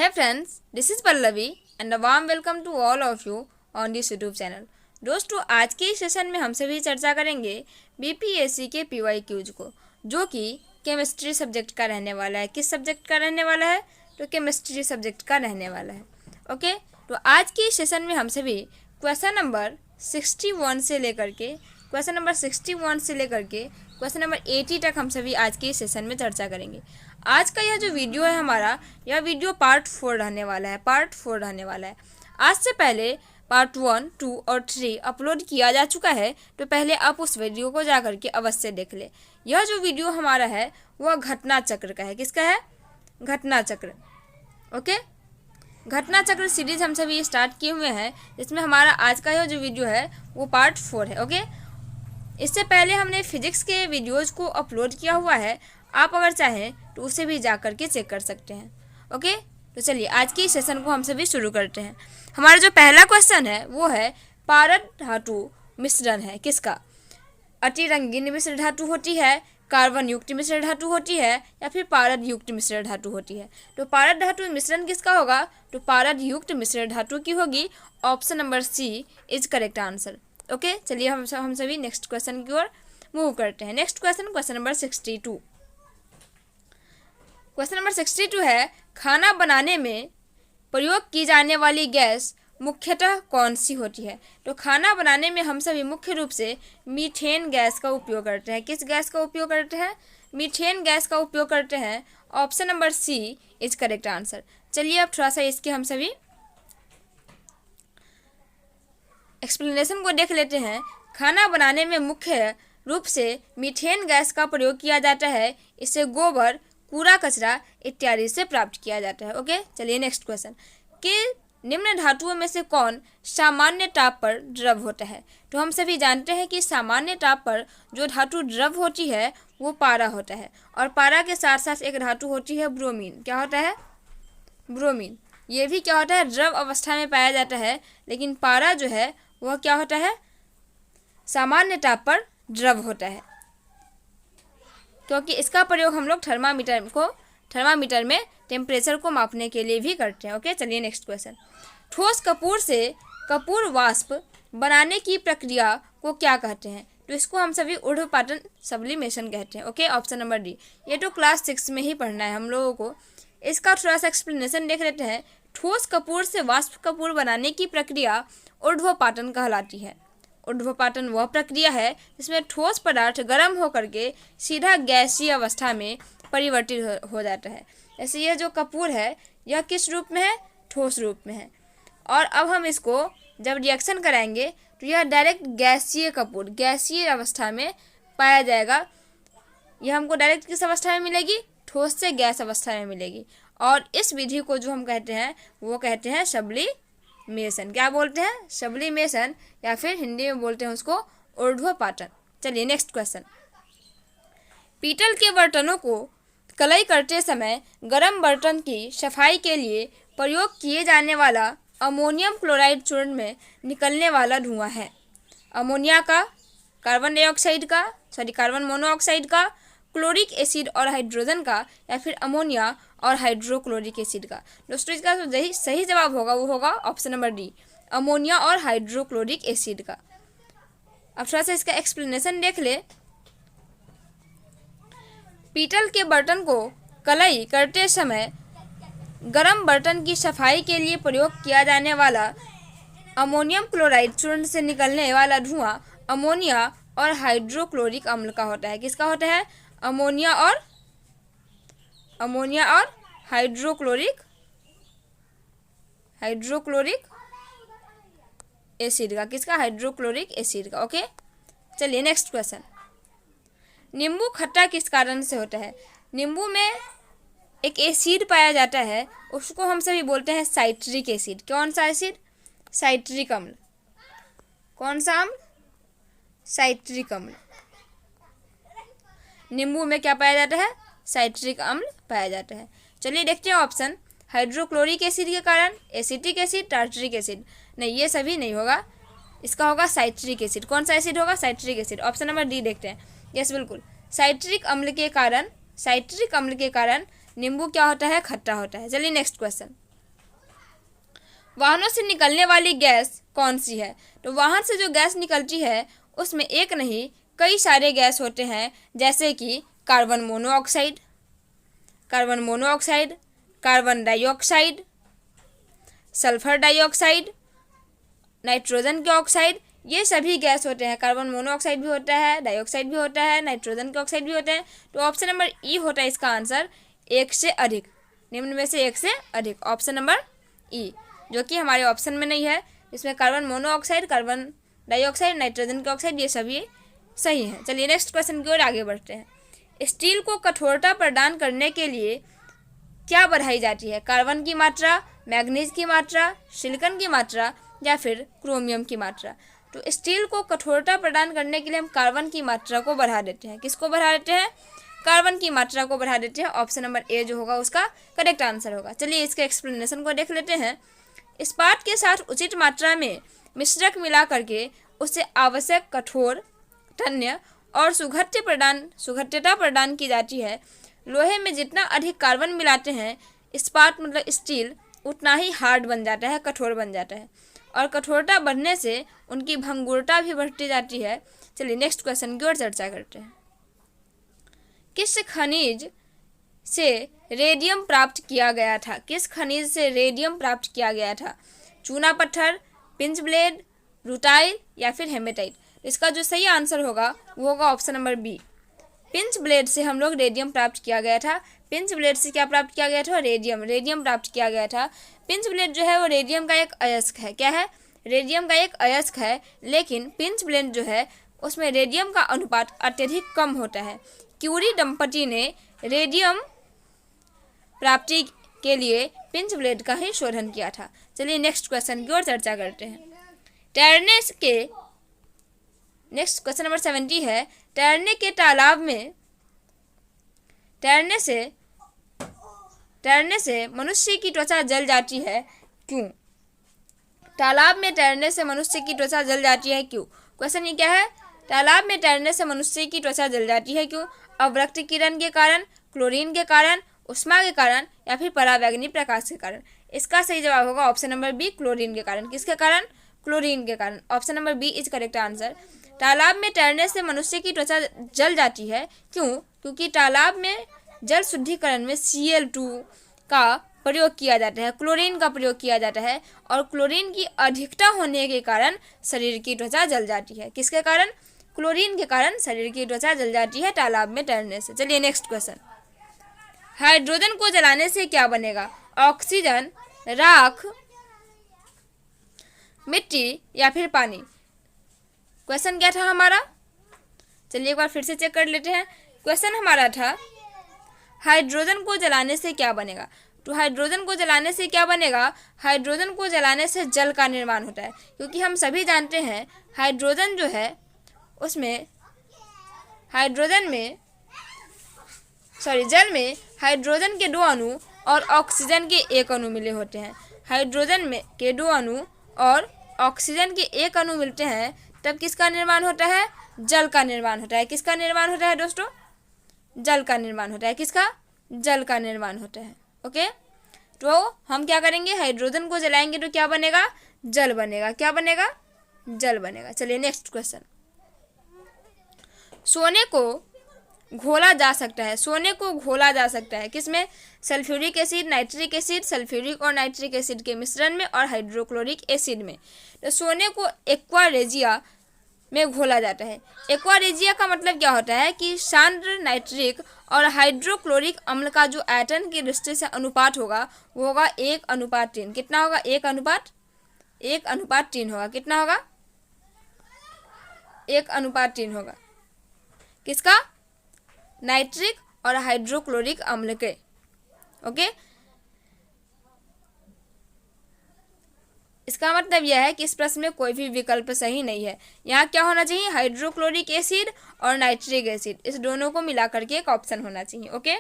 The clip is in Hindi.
Hey friends, this is Pallavi and a warm welcome to all of you on this YouTube channel. दोस्तों आज के इस सेशन में हम सभी चर्चा करेंगे बीपीएससी के PYQs को, जो कि केमिस्ट्री सब्जेक्ट का रहने वाला है। किस सब्जेक्ट का रहने वाला है? तो केमिस्ट्री सब्जेक्ट का रहने वाला है। ओके, तो आज के इस सेशन में हम सभी क्वेश्चन नंबर 61 से लेकर के क्वेश्चन नंबर 80 तक हम सभी आज के इस सेशन में चर्चा करेंगे। आज का यह जो वीडियो है हमारा, यह वीडियो पार्ट 4 रहने वाला है। आज से पहले पार्ट 1, 2 और 3 अपलोड किया जा चुका है, तो पहले आप उस वीडियो को जा करके अवश्य देख ले। यह जो वीडियो हमारा है वह घटना चक्र का है। किसका है? घटना चक्र। ओके, घटना चक्र सीरीज हम सभी स्टार्ट किए हुए हैं, जिसमें हमारा आज का यह जो वीडियो है वो पार्ट 4 है। ओके, इससे पहले हमने फिजिक्स के वीडियोज़ को अपलोड किया हुआ है, आप अगर चाहें तो उसे भी जा करके चेक कर सकते हैं। ओके, तो चलिए आज की सेशन को हम सभी शुरू करते हैं। हमारा जो पहला क्वेश्चन है वो है पारद धातु मिश्रण है। किसका? अति रंगीन मिश्र धातु होती है, कार्बन युक्त मिश्र धातु होती है, या फिर पारद युक्त मिश्र धातु होती है। तो पारद धातु मिश्रण किसका होगा? तो पारद युक्त मिश्र धातु की होगी। Option number C is correct answer. Okay, चलिए हम सभी नेक्स्ट क्वेश्चन की ओर मूव करते हैं। Next question number 62। Question number 62 है, खाना बनाने में प्रयोग की जाने वाली गैस मुख्यतः कौन सी होती है? तो खाना बनाने में हम सभी मुख्य रूप से मीथेन गैस का उपयोग करते हैं। किस गैस का उपयोग करते हैं? मीथेन गैस का उपयोग करते हैं। Option number C is correct answer. चलिए अब थोड़ा सा इसके हम सभी एक्सप्लेनेशन को देख लेते हैं। खाना बनाने में मुख्य रूप से मीथेन गैस का प्रयोग किया जाता है। इसे गोबर, कूड़ा कचरा इत्यादि से प्राप्त किया जाता है। ओके, चलिए नेक्स्ट क्वेश्चन कि निम्न धातुओं में से कौन सामान्य ताप पर द्रव होता है? तो हम सभी जानते हैं कि सामान्य ताप पर जो धातु द्रव होती है वो पारा होता है, और पारा के साथ साथ एक धातु होती है ब्रोमीन। क्या होता है? ब्रोमीन। ये भी क्या होता है? द्रव अवस्था में पाया जाता है, लेकिन पारा जो है वह क्या होता है? सामान्य ताप पर द्रव होता है, क्योंकि इसका प्रयोग हम लोग थर्मामीटर में टेम्परेचर को मापने के लिए भी करते हैं। ओके, चलिए नेक्स्ट क्वेश्चन। ठोस कपूर से कपूर वाष्प बनाने की प्रक्रिया को क्या कहते हैं? तो इसको हम सभी ऊर्ध्वपातन सब्लिमेशन कहते हैं। Okay, option number D. ये तो क्लास 6 में ही पढ़ना है हम लोगों को। इसका थोड़ा सा एक्सप्लेनेशन देख लेते हैं। ठोस कपूर से वाष्प कपूर बनाने की प्रक्रिया ऊर्ध्वपातन कहलाती है। ऊर्ध्वपातन वह प्रक्रिया है जिसमें ठोस पदार्थ गर्म होकर के सीधा गैसीय अवस्था में परिवर्तित हो जाता है। जैसे यह जो कपूर है यह किस रूप में है? ठोस रूप में है। और अब हम इसको जब रिएक्शन कराएंगे तो यह डायरेक्ट गैसीय कपूर, गैसीय अवस्था में पाया जाएगा। यह हमको डायरेक्ट किस अवस्था में मिलेगी? ठोस से गैस अवस्था में मिलेगी। और इस विधि को जो हम कहते हैं वो कहते हैं सब्लिमेशन। क्या बोलते हैं? सब्लिमेशन, या फिर हिंदी में बोलते हैं उसको ऊर्ध्वपातन। चलिए नेक्स्ट क्वेश्चन। पीतल के बर्तनों को कलई करते समय गर्म बर्तन की सफाई के लिए प्रयोग किए जाने वाला अमोनियम क्लोराइड चूर्ण में निकलने वाला धुआं है। अमोनिया का, कार्बन मोनोऑक्साइड का, क्लोरिक एसिड और हाइड्रोजन का, या फिर अमोनिया और हाइड्रोक्लोरिक एसिड का। दोस्तों इसका जो सही जवाब होगा वो होगा ऑप्शन नंबर डी, अमोनिया और हाइड्रोक्लोरिक एसिड का। अब थोड़ा सा इसका एक्सप्लेनेशन देख ले। पीतल के बर्तन को कलई करते समय गर्म बर्तन की सफाई के लिए प्रयोग किया जाने वाला अमोनियम क्लोराइड चूर्ण से निकलने वाला धुआं अमोनिया और हाइड्रोक्लोरिक अम्ल का होता है। किसका होता है? अमोनिया और हाइड्रोक्लोरिक एसिड का। किसका? हाइड्रोक्लोरिक एसिड का। ओके, चलिए नेक्स्ट क्वेश्चन। नींबू खट्टा किस कारण से होता है? नींबू में एक एसिड पाया जाता है, उसको हम सभी बोलते हैं साइट्रिक एसिड। कौन सा एसिड? साइट्रिक अम्ल। कौन सा अम्ल? साइट्रिक अम्ल। नींबू में क्या पाया जाता है? साइट्रिक अम्ल पाया जाता है। चलिए देखते हैं ऑप्शन। हाइड्रोक्लोरिक एसिड के कारण, एसिटिक एसिड, टार्टरिक एसिड। नहीं, ये सभी नहीं होगा, इसका होगा साइट्रिक एसिड। कौन सा एसिड होगा? Citric acid. Option number D देखते हैं। यस, बिल्कुल। साइट्रिक अम्ल के कारण नींबू क्या होता है? खट्टा होता है। चलिए नेक्स्ट क्वेश्चन। वाहनों से निकलने वाली गैस कौन सी है? तो वाहन से जो गैस निकलती है उसमें एक नहीं कई सारे गैस होते हैं, जैसे कि carbon monoxide, carbon dioxide, sulphur dioxide, nitrogen के ऑक्साइड, ये सभी गैस होते हैं। कार्बन मोनोऑक्साइड भी होता है, डाइऑक्साइड भी होता है, नाइट्रोजन के ऑक्साइड भी होते हैं। तो ऑप्शन नंबर ई होता है इसका आंसर, एक से अधिक, निम्न में से एक से अधिक, ऑप्शन नंबर ई, जो कि हमारे ऑप्शन में नहीं है। इसमें carbon monoxide, carbon dioxide, nitrogen के ऑक्साइड ये सभी सही हैं। चलिए नेक्स्ट क्वेश्चन की ओर आगे बढ़ते हैं। स्टील को कठोरता प्रदान करने के लिए क्या बढ़ाई जाती है? कार्बन की मात्रा, मैग्नीज की मात्रा, सिलिकॉन की मात्रा या फिर क्रोमियम की मात्रा? तो स्टील को कठोरता प्रदान करने के लिए हम कार्बन की मात्रा को बढ़ा देते हैं। किसको बढ़ा देते हैं? कार्बन की मात्रा को बढ़ा देते हैं। ऑप्शन नंबर ए जो होगा उसका करेक्ट आंसर होगा। चलिए इसके एक्सप्लेनेशन को देख लेते हैं। इस्पात के साथ उचित मात्रा में मिश्रक मिला करके उससे आवश्यक कठोर, तन्य और सुघट्यता प्रदान की जाती है। लोहे में जितना अधिक कार्बन मिलाते हैं इस्पात मतलब स्टील उतना ही हार्ड बन जाता है, कठोर बन जाता है, और कठोरता बढ़ने से उनकी भंगुरता भी बढ़ती जाती है। चलिए नेक्स्ट क्वेश्चन की ओर चर्चा करते हैं। किस खनिज से रेडियम प्राप्त किया गया था? किस खनिज से रेडियम प्राप्त किया गया था? चूना पत्थर, पिंच ब्लेड, रूटाइल या फिर हेमेटाइट? इसका जो सही आंसर होगा वो होगा option number B, pinch blade से हम लोग रेडियम प्राप्त किया गया था। पिंच ब्लेड से क्या प्राप्त किया गया था? रेडियम प्राप्त किया गया था। पिंच ब्लेड जो है वो रेडियम का एक अयस्क है। क्या है? रेडियम का एक अयस्क है, लेकिन पिंच ब्लेड जो है उसमें रेडियम का अनुपात अत्यधिक कम होता है। क्यूरी दंपति ने रेडियम प्राप्ति के लिए पिंच ब्लेड का ही शोधन किया था। चलिए नेक्स्ट क्वेश्चन की ओर चर्चा करते हैं। नेक्स्ट क्वेश्चन नंबर 70 है। तैरने से मनुष्य की त्वचा जल जाती है, क्यों? तालाब में तैरने से मनुष्य की त्वचा जल जाती है, क्यों? क्वेश्चन ये क्या है? तालाब में तैरने से मनुष्य की त्वचा जल जाती है, क्यों? अवरक्त किरण के कारण, क्लोरीन के कारण, उष्मा के कारण या फिर परावैंगनी प्रकाश के कारण? इसका सही जवाब होगा ऑप्शन नंबर बी, क्लोरीन के कारण। किसके कारण? क्लोरीन के कारण। Option number B is correct answer. तालाब में तैरने से मनुष्य की त्वचा जल जाती है, क्यों? क्योंकि तालाब में जल शुद्धिकरण में Cl2 का प्रयोग किया जाता है, क्लोरीन का प्रयोग किया जाता है, और क्लोरीन की अधिकता होने के कारण शरीर की त्वचा जल जाती है। किसके कारण? क्लोरीन के कारण शरीर की त्वचा जल जाती है तालाब में तैरने से। चलिए नेक्स्ट क्वेश्चन। हाइड्रोजन को जलाने से क्या बनेगा? ऑक्सीजन, राख, मिट्टी या फिर पानी? क्वेश्चन क्या था हमारा? चलिए एक बार फिर से चेक कर लेते हैं। क्वेश्चन हमारा था हाइड्रोजन को जलाने से क्या बनेगा? तो हाइड्रोजन को जलाने से क्या बनेगा? हाइड्रोजन को जलाने से जल का निर्माण होता है, क्योंकि हम सभी जानते हैं हाइड्रोजन जो है उसमें जल में हाइड्रोजन के 2 अणु और ऑक्सीजन के 1 अणु मिले होते हैं। हाइड्रोजन में के 2 अणु और ऑक्सीजन के 1 अणु मिलते हैं, तब किसका निर्माण होता है? जल का निर्माण होता है। किसका निर्माण होता है दोस्तों? जल का निर्माण होता है। किसका? जल का निर्माण होता है। ओके, तो हम क्या करेंगे? हाइड्रोजन को जलाएंगे तो क्या बनेगा? जल बनेगा। क्या बनेगा? जल बनेगा। चलिए नेक्स्ट क्वेश्चन। सोने को घोला जा सकता है। सोने को घोला जा सकता है किसमें? Sulphuric acid, nitric acid, sulphuric और नाइट्रिक एसिड के मिश्रण में और हाइड्रोक्लोरिक एसिड में। तो सोने को एक्वा रेजिया में घोला जाता है। एक्वा रेजिया का मतलब क्या होता है कि सांद्र नाइट्रिक और हाइड्रोक्लोरिक अम्ल का जो आयतन की दृष्टि से अनुपात होगा वो होगा 1:3। कितना होगा? 1:3 होगा। कितना होगा? 1:3 होगा। किसका? नाइट्रिक और हाइड्रोक्लोरिक अम्ल के। ओके, इसका मतलब यह है कि इस प्रश्न में कोई भी विकल्प सही नहीं है। यहाँ क्या होना चाहिए? हाइड्रोक्लोरिक एसिड और नाइट्रिक एसिड, इस दोनों को मिला करके एक ऑप्शन होना चाहिए। ओके।